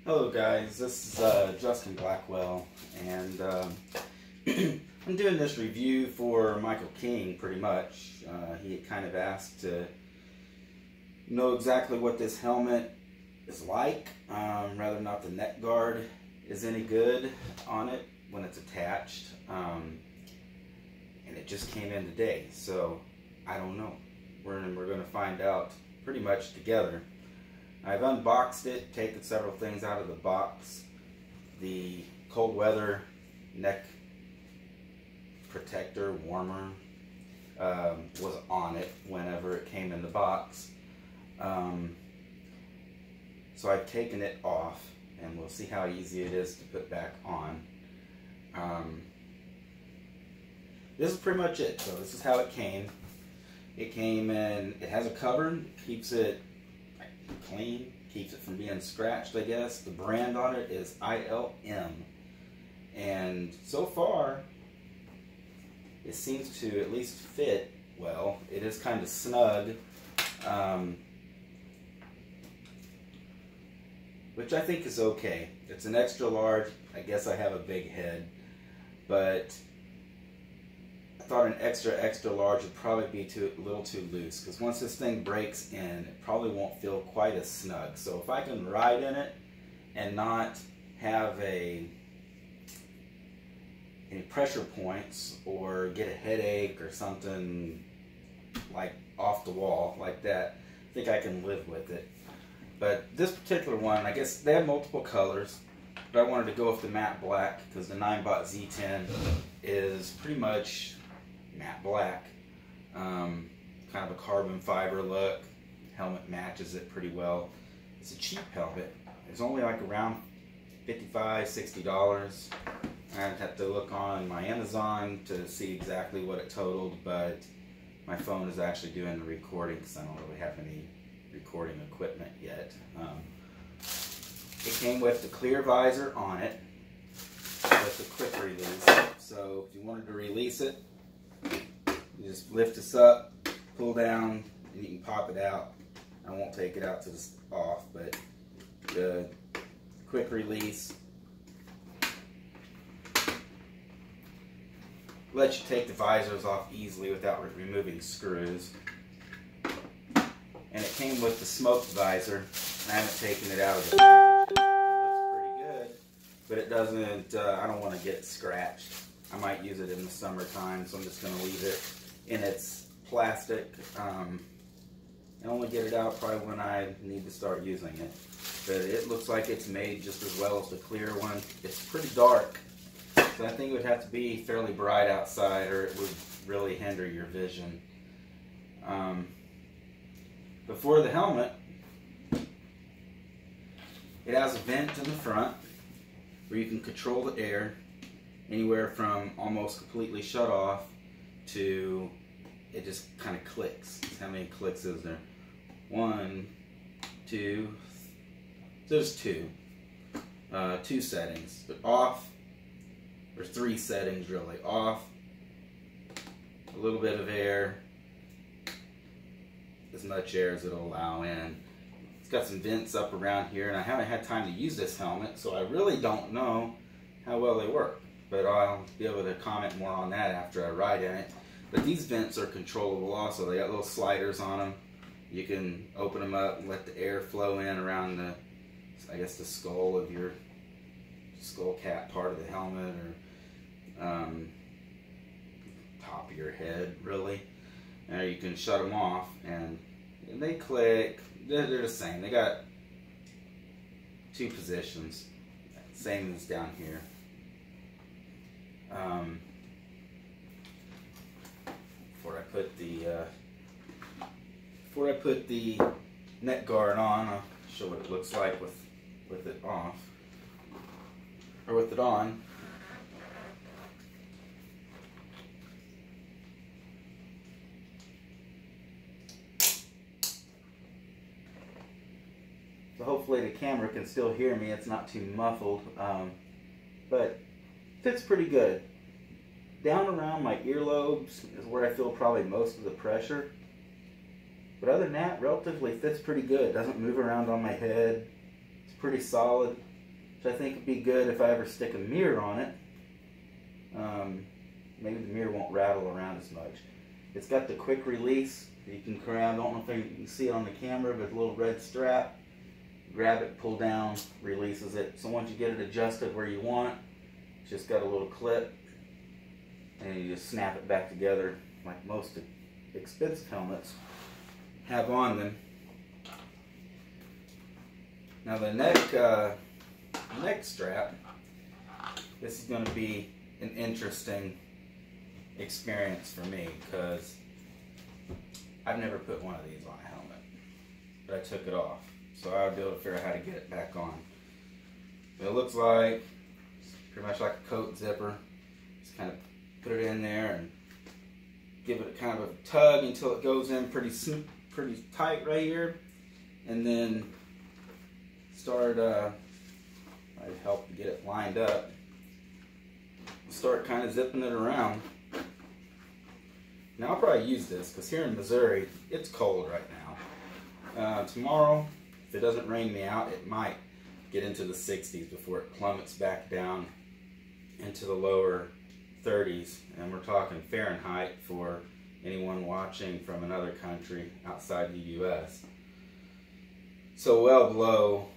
Hello guys, this is Justin Blackwell, and I'm doing this review for Michael King pretty much. He had kind of asked to know exactly what this helmet is like, rather not the neck guard is any good on it when it's attached, and it just came in today, so I don't know. We're going to find out pretty much together. I've unboxed it, taken several things out of the box. The cold weather neck protector, warmer, was on it whenever it came in the box. So I've taken it off, and we'll see how easy it is to put back on. This is pretty much it. So this is how it came. It came in, it has a cover, keeps it clean, keeps it from being scratched, I guess. The brand on it is ILM, and so far it seems to at least fit well. It is kind of snug, which I think is okay. It's an extra large. I guess I have a big head, but I thought an extra large would probably be a little too loose, because once this thing breaks in, it probably won't feel quite as snug. So if I can ride in it and not have any pressure points or get a headache or something like off the wall like that, I think I can live with it. But this particular one, I guess they have multiple colors, but I wanted to go with the matte black because the Ninebot Z10 is pretty much matte black, kind of a carbon fiber look. Helmet matches it pretty well. It's a cheap helmet. It's only like around $55, $60. I'd have to look on my Amazon to see exactly what it totaled, but my phone is actually doing the recording because I don't really have any recording equipment yet. It came with the clear visor on it with the quick release. So if you wanted to release it, you just lift this up, pull down, and you can pop it out. I won't take it out to this off, but the quick release lets you take the visors off easily without removing screws. And it came with the smoked visor. I haven't taken it out of the package. It looks pretty good, but it doesn't, I don't want to get scratched. I might use it in the summertime, so I'm just going to leave it in its plastic and only get it out probably when I need to start using it. But it looks like it's made just as well as the clear one. It's pretty dark, so I think it would have to be fairly bright outside or it would really hinder your vision. Before the helmet, it has a vent in the front where you can control the air anywhere from almost completely shut off to it just kind of clicks. How many clicks is there? 1, 2, there's two settings. But off, there's 3 settings really. Off, a little bit of air, as much air as it'll allow in. It's got some vents up around here, and I haven't had time to use this helmet, so I really don't know how well they work. But I'll be able to comment more on that after I ride in it. But these vents are controllable also. They got little sliders on them. You can open them up and let the air flow in around the, I guess, the skull of your skull cap part of the helmet, or top of your head, really. And you can shut them off, and they click. They're the same. They got 2 positions, same as down here. Before I put the neck guard on, I'll show what it looks like with it off, or with it on. So hopefully the camera can still hear me. It's not too muffled, but fits pretty good. Down around my earlobes is where I feel probably most of the pressure. But other than that, relatively fits pretty good. Doesn't move around on my head. It's pretty solid. which I think would be good if I ever stick a mirror on it. Maybe the mirror won't rattle around as much. It's got the quick release. You can grab, I don't know if you can see it on the camera, but a little red strap. Grab it, pull down, releases it. So once you get it adjusted where you want, it's just got a little clip, and you just snap it back together like most expensive helmets have on them. Now the neck strap, this is going to be an interesting experience for me because I've never put one of these on a helmet, but I took it off, so I'll be able to figure out how to get it back on. But it looks like it's pretty much like a coat zipper. Just kind of put it in there and give it kind of a tug until it goes in pretty tight right here, and then start. I'd help to get it lined up. Start kind of zipping it around. Now I'll probably use this because here in Missouri it's cold right now. Tomorrow, if it doesn't rain me out, it might get into the 60s before it plummets back down into the lower 30s, and we're talking Fahrenheit for anyone watching from another country outside the US. So well below,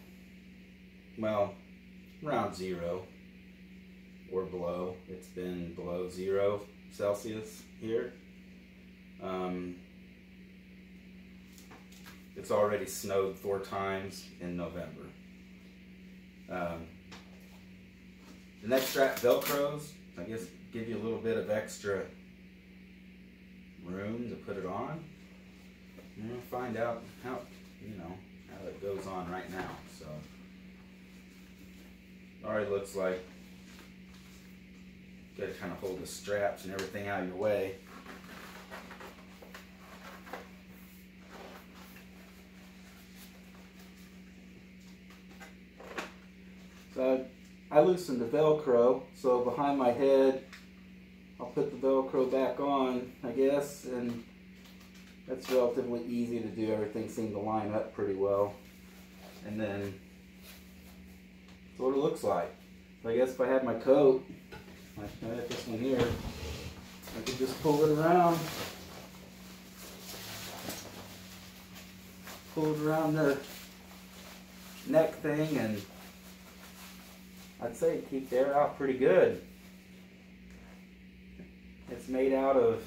well, around 0 or below. It's been below 0 Celsius here. It's already snowed 4 times in November. The neck strap Velcros, I guess, give you a little bit of extra room to put it on. And we'll find out how, how it goes on right now. So, already looks like you got to kind of hold the straps and everything out of your way. So I loosened the Velcro, so behind my head I'll put the Velcro back on, I guess, and that's relatively easy to do. Everything seemed to line up pretty well. And then that's what it looks like. So I guess if I had my coat, like this one here, I could just pull it around. Pull it around the neck thing, and I'd say keep the air out pretty good. It's made out of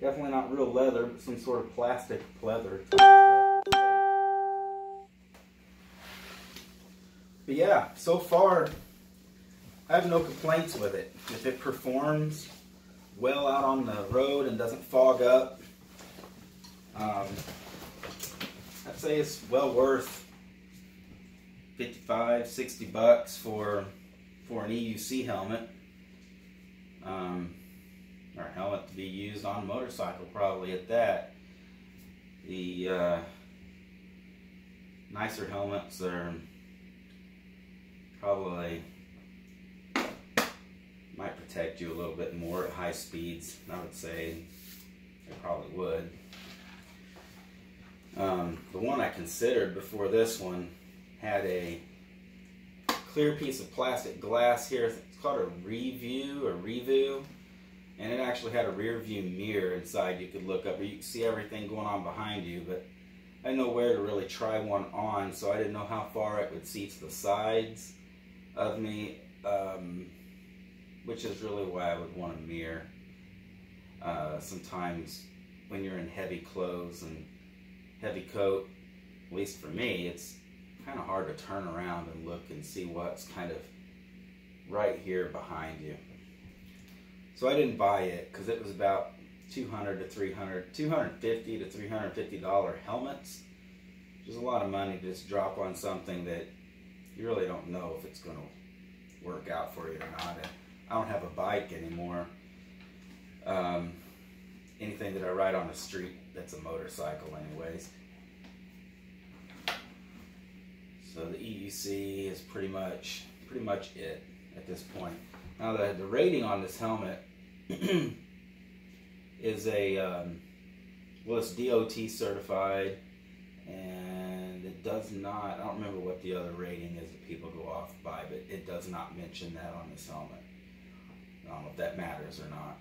definitely not real leather, but some sort of plastic leather type stuff. But yeah, so far I have no complaints with it. If it performs well out on the road and doesn't fog up, I'd say it's well worth $55, $60 for an EUC helmet, or a helmet to be used on a motorcycle, probably at that. The nicer helmets are probably might protect you a little bit more at high speeds. I would say they probably would. The one I considered before this one had a clear piece of plastic glass here. It's called a Revu, and it actually had a rear view mirror inside. You could look up, or you could see everything going on behind you, but I didn't know where to really try one on, so I didn't know how far it would see to the sides of me, which is really why I would want a mirror. Sometimes when you're in heavy clothes and heavy coat, at least for me, it's kind of hard to turn around and look and see what's kind of right here behind you. So I didn't buy it because it was about $250 to $350 helmets, which is a lot of money to just drop on something that you really don't know if it's going to work out for you or not. And I don't have a bike anymore. Anything that I ride on the street, that's a motorcycle anyways. So the EUC is pretty much it at this point. Now the rating on this helmet is a well, it's DOT certified, and it it does not, I don't remember what the other rating is that people go off by, but it does not mention that on this helmet. I don't know if that matters or not.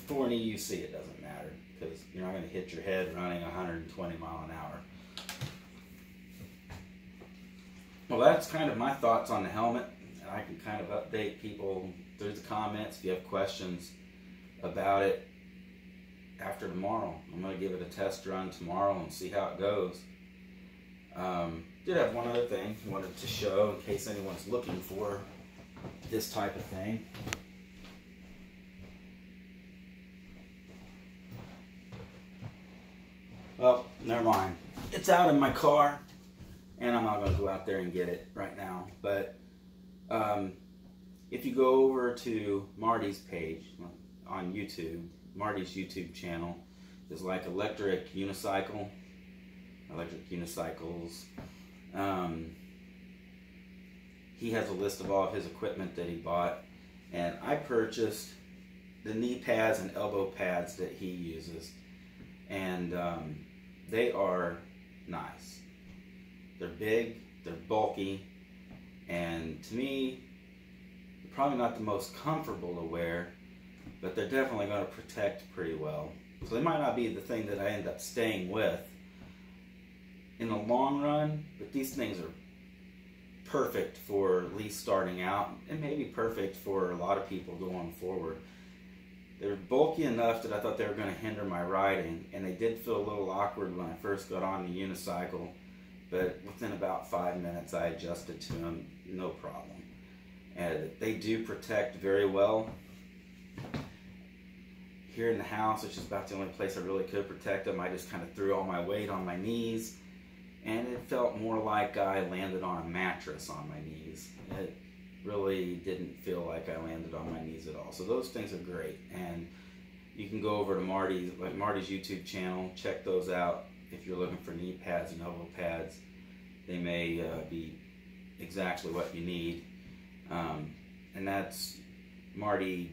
For an EUC, it doesn't matter because you're not going to hit your head running 120 mile an hour. Well, that's kind of my thoughts on the helmet. I can kind of update people through the comments if you have questions about it after tomorrow. I'm going to give it a test run tomorrow and see how it goes. Did have one other thing I wanted to show in case anyone's looking for this type of thing. Well, never mind. It's out in my car, and I'm not going to go out there and get it right now. But if you go over to Marty's page on YouTube, Marty's YouTube channel is like electric unicycles. He has a list of all of his equipment that he bought, and I purchased the knee pads and elbow pads that he uses, and they are nice. They're big, they're bulky, and to me, they're probably not the most comfortable to wear, but they're definitely going to protect pretty well. So they might not be the thing that I end up staying with in the long run, but these things are perfect for at least starting out, and maybe perfect for a lot of people going forward. They're bulky enough that I thought they were going to hinder my riding, and they did feel a little awkward when I first got on the unicycle, but within about 5 minutes I adjusted to them, no problem. And they do protect very well. Here in the house, which is about the only place I really could protect them, I just kind of threw all my weight on my knees, and it felt more like I landed on a mattress on my knees. It really didn't feel like I landed on my knees at all. So those things are great, and you can go over to Marty's YouTube channel, check those out if you're looking for knee pads and elbow pads. They may be exactly what you need, and that's Marty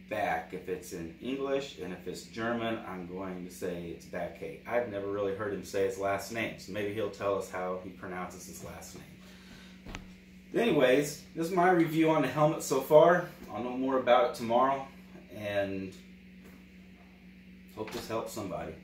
Back if it's in English, and if it's German, I'm going to say it's Backe. I've never really heard him say his last name, so maybe he'll tell us how he pronounces his last name. Anyways, this is my review on the helmet so far. I'll know more about it tomorrow, and hope this helps somebody.